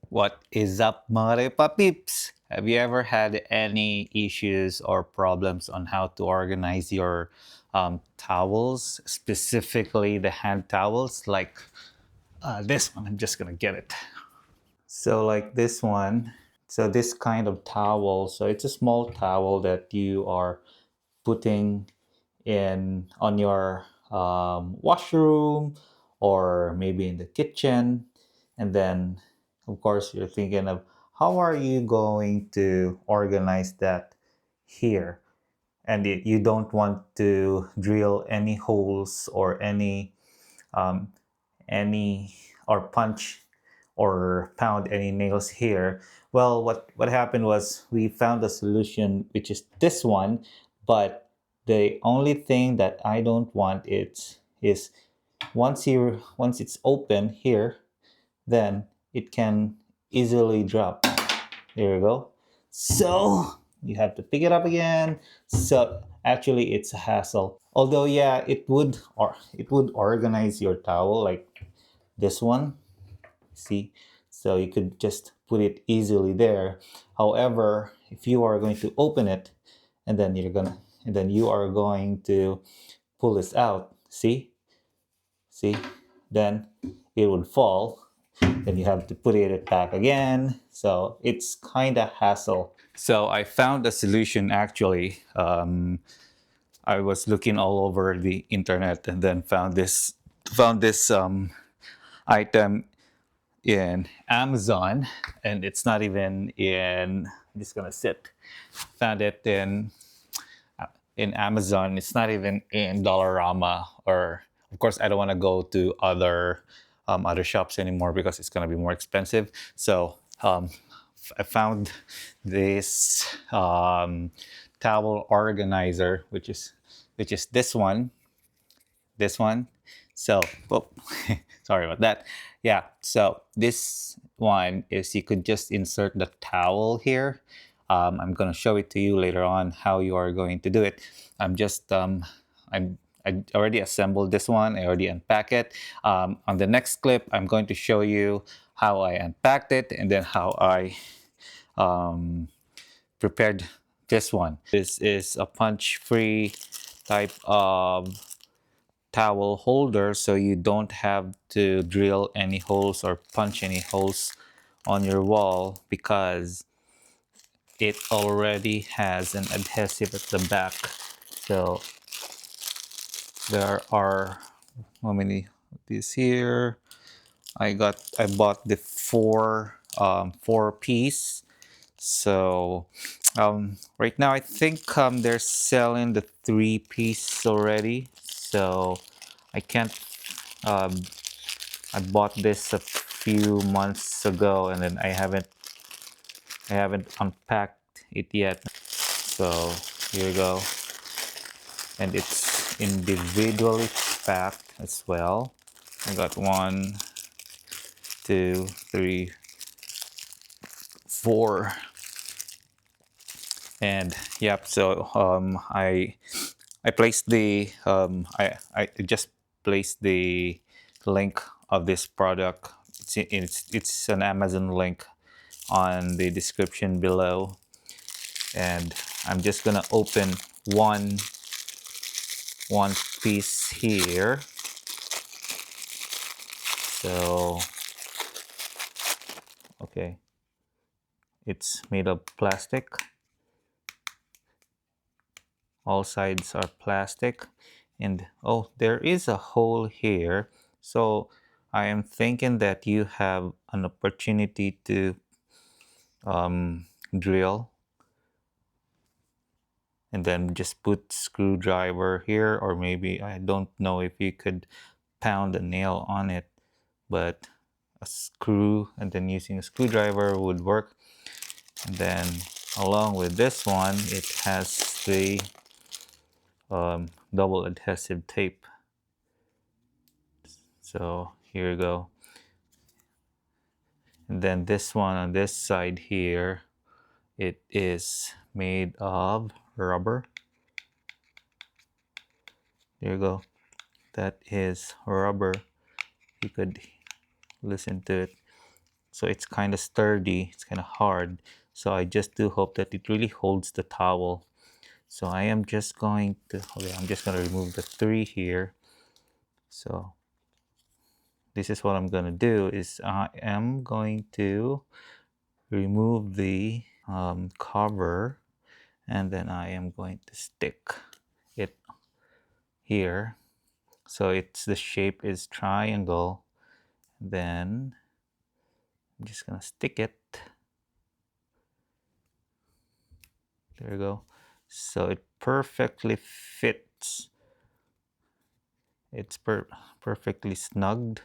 What is up, mga Repa peeps? Have you ever had any issues or problems on how to organize your towels, specifically the hand towels? Like this one, I'm just gonna get it. So, like this one, so this kind of towel, so it's a small towel that you are putting in on your washroom or maybe in the kitchen, and then of course you're thinking of how are you going to organize that here, and you don't want to drill any holes or um, any or punch or pound any nails here. Well, what happened was we found a solution, which is this one, but the only thing that I don't want is once it's open here, then it can easily drop. There you go. So you have to pick it up again. So actually, it's a hassle. Although, yeah, it would organize your towel like this one. See, so you could just put it easily there. However, if you are going to open it, and then you are going to pull this out. See, then it would fall. Then you have to put it back again. So it's kind of hassle. So I found a solution actually. I was looking all over the internet and then found this item in Amazon, and it's not even in. I'm just gonna sit. Found it in Amazon. It's not even in Dollarama, or of course I don't want to go to other shops anymore because it's gonna be more expensive. So I found this towel organizer, which is this one. So, oh, sorry about that. Yeah, so this one is you could just insert the towel here. I'm going to show it to you later on how you are going to do it. I'm just, I already assembled this one. I already unpacked it. On the next clip, I'm going to show you how I unpacked it and then how I prepared this one. This is a punch-free type of towel holder, so you don't have to drill any holes or punch any holes on your wall because it already has an adhesive at the back. So there are how many of these here? I bought the four piece. So right now I think they're selling the three piece already. So I can't um, I bought this a few months ago, and then I haven't unpacked it yet. So here you go, and it's individually packed as well. I got one, two, three, four, and yep. So I placed the I just placed the link of this product. It's an Amazon link on the description below, and I'm just gonna open one piece here. So okay, it's made of plastic. All sides are plastic, and oh, there is a hole here. So I am thinking that you have an opportunity to drill and then just put screwdriver here, or maybe I don't know if you could pound a nail on it, but a screw and then using a screwdriver would work. And then along with this one, it has the double adhesive tape. So here you go. And then this one on this side here, it is made of rubber. There you go. That is rubber. You could listen to it. so it's kind of sturdy, it's kind of hard. So I just do hope that it really holds the towel. So I am just going to, okay, I'm just going to remove the 3 here. So this is what I'm going to do is I am going to remove the cover, and then I am going to stick it here. So it's the shape is triangle. Then I'm just gonna stick it. There you go. So it perfectly fits. It's perfectly snugged.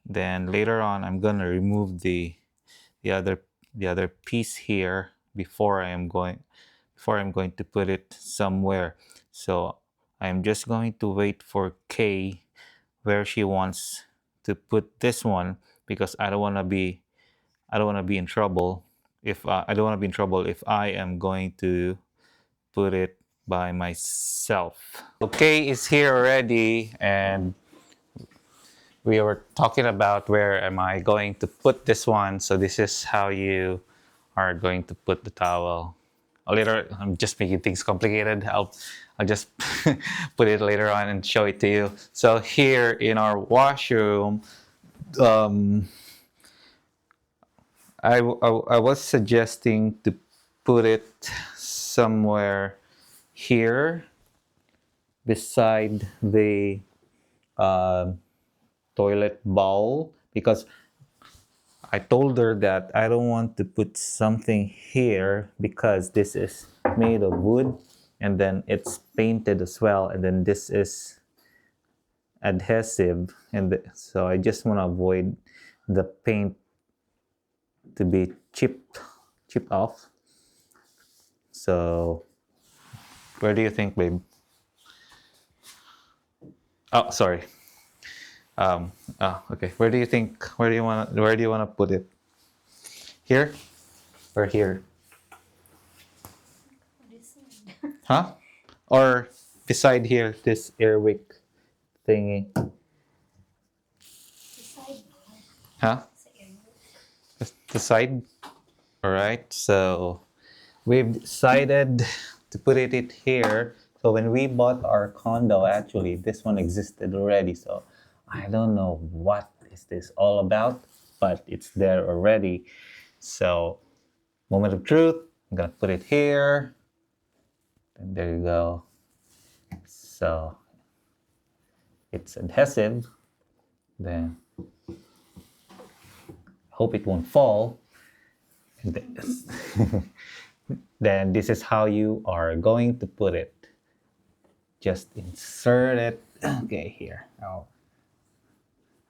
Then later on, I'm gonna remove the other piece here before I'm going to put it somewhere. So I'm just going to wait for Kay where she wants to put this one, because I don't want to be in trouble if I don't want to be in trouble if I am going to put it by myself. Okay, it's here already, and we were talking about where am I going to put this one. So this is how you are going to put the towel. Later, I'm just making things complicated. I'll just put it later on and show it to you. So here in our washroom, I was suggesting to put it somewhere here beside the toilet bowl, because I told her that I don't want to put something here because this is made of wood and then it's painted as well, and then this is adhesive, and so I just want to avoid the paint to be chipped off. So where do you think, babe? Oh, sorry. Okay. Where do you think? Where do you want to put it? Here or here? Huh? Or beside here, this airwick thingy? Huh? The side? All right. So we've decided to put it here. So when we bought our condo, actually, this one existed already. So I don't know what is this all about, but it's there already. So moment of truth, I'm gonna put it here. And there you go. So it's adhesive. Then hope it won't fall. And then this is how you are going to put it. Just insert it. Okay, here.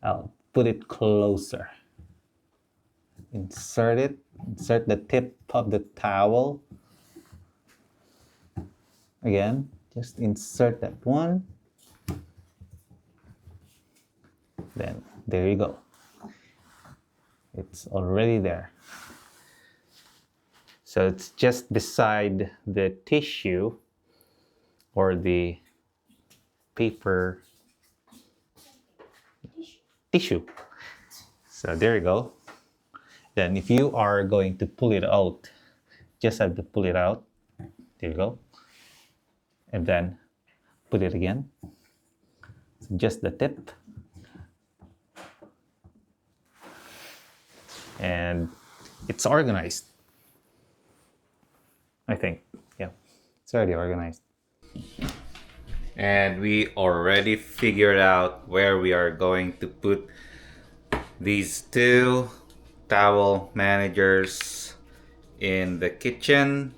I'll put it closer. Insert it. Insert the tip of the towel. Again, just insert that one. Then there you go. It's already there. So it's just beside the tissue or the paper tissue. So there you go. Then if you are going to pull it out, just have to pull it out. There you go. And then put it again. So just the tip. And it's organized. I think. Yeah. It's already organized. And we already figured out where we are going to put these 2 towel managers in the kitchen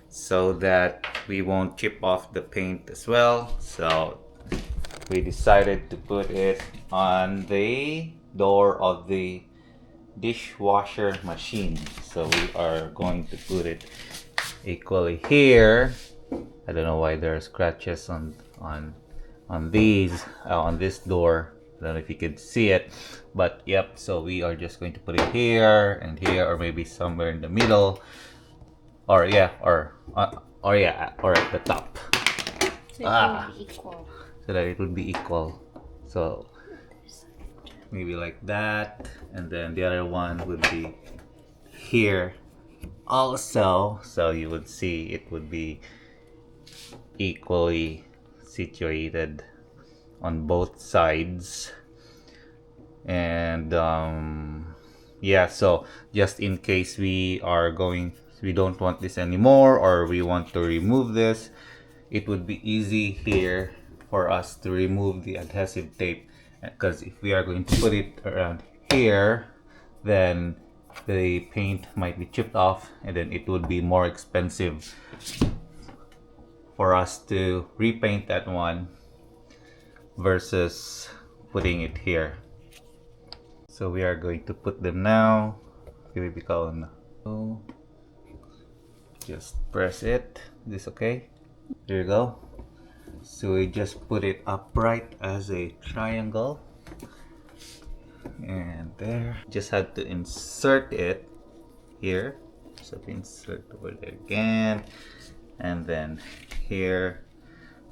so that we won't chip off the paint as well. So we decided to put it on the door of the dishwasher machine. So we are going to put it equally here. I don't know why there are scratches on these on this door. I don't know if you could see it, but yep. So we are just going to put it here and here, or maybe somewhere in the middle, or yeah, or at the top. So it will be equal. So that it would be equal. So maybe like that, and then the other one would be here also, so you would see it would be equally situated on both sides. And yeah, so just in case we don't want this anymore, or we want to remove this, it would be easy here for us to remove the adhesive tape, because if we are going to put it around here, then the paint might be chipped off, and then it would be more expensive for us to repaint that one versus putting it here. So we are going to put them now. Just press it. This okay? There you go. So we just put it upright as a triangle. And there. Just had to insert it here. So insert over there again. And then here.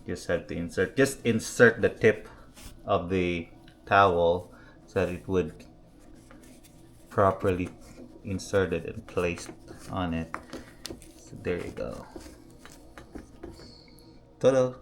Just had to insert. Just insert the tip of the towel so that it would properly inserted and placed on it. So there you go. Ta-da!